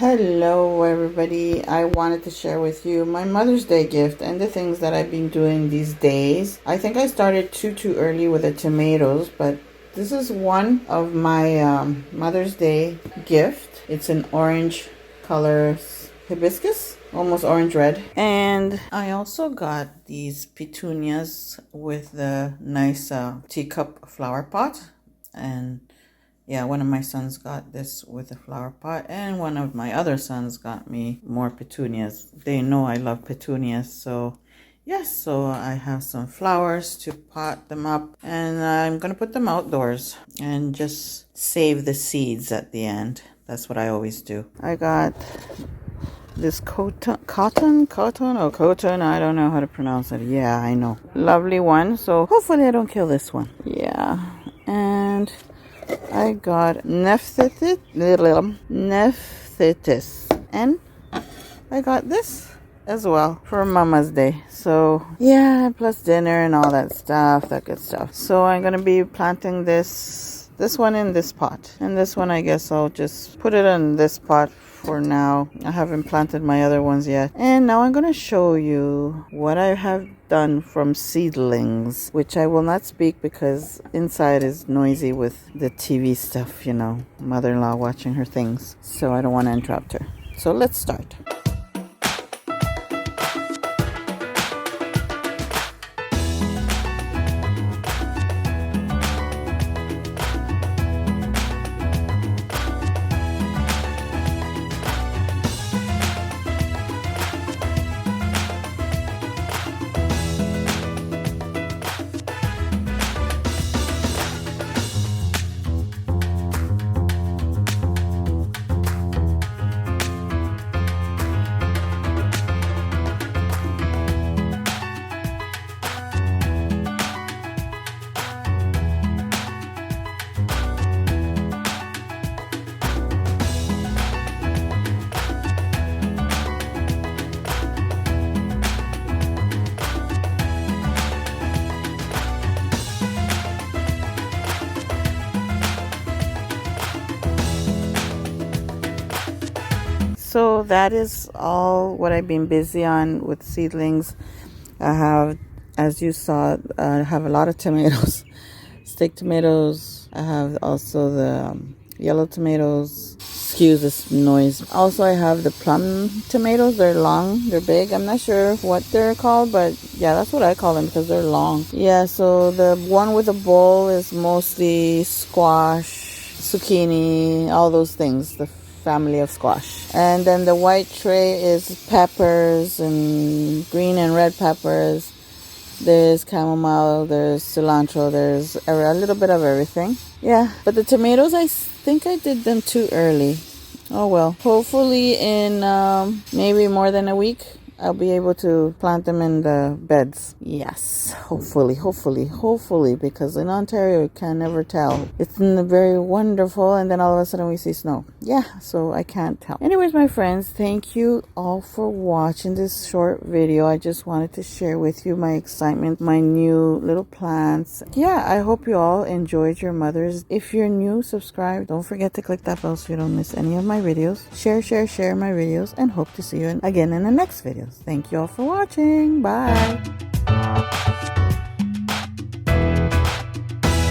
Hello everybody, I wanted to share with you my Mother's Day gift and the things that I've been doing these days. I think I started too early with the tomatoes, but this is one of my Mother's Day gift. It's an orange color hibiscus, almost orange red. And I also got these petunias with the nice teacup flower pot. And yeah, one of my sons got this with a flower pot, and one of my other sons got me more petunias. They know I love petunias, so yes, so I have some flowers to pot them up, and I'm going to put them outdoors and just save the seeds at the end. That's what I always do. I got this cotton, I don't know how to pronounce it. Yeah, I know. Lovely one, so hopefully I don't kill this one. Yeah, and I got nephthys, and I got this as well for Mama's Day. So yeah, plus dinner and all that stuff, that good stuff. So I'm gonna be planting this one in this pot, and this one I guess I'll just put it in this pot for now. I haven't planted my other ones yet. And now I'm going to show you what I have done from Seedlings, which I will not speak because inside is noisy with the TV stuff, you know, mother-in-law watching her things. So I don't want to interrupt her. So let's start. So that is all what I've been busy on with Seedlings. I have, as you saw, I have a lot of tomatoes, steak tomatoes. I have also the yellow tomatoes. Excuse this noise. Also, I have the plum tomatoes. They're long, they're big. I'm not sure what they're called, but yeah, that's what I call them because they're long. Yeah, so the one with the bowl is mostly squash, zucchini, all those things. The family of squash. And then the white tray is peppers and green and red peppers. There's chamomile, there's cilantro, there's a little bit of everything. Yeah, but the tomatoes, I think I did them too early. Oh well. Hopefully in maybe more than a week, I'll be able to plant them in the beds. Yes, hopefully, because in Ontario, you can never tell. It's very wonderful, and then all of a sudden we see snow. Yeah, so I can't tell. Anyways, my friends, thank you all for watching this short video. I just wanted to share with you my excitement, my new little plants. Yeah, I hope you all enjoyed your mothers. If you're new, subscribe. Don't forget to click that bell so you don't miss any of my videos. Share my videos, and hope to see you again in the next video. Thank you all for watching. Bye.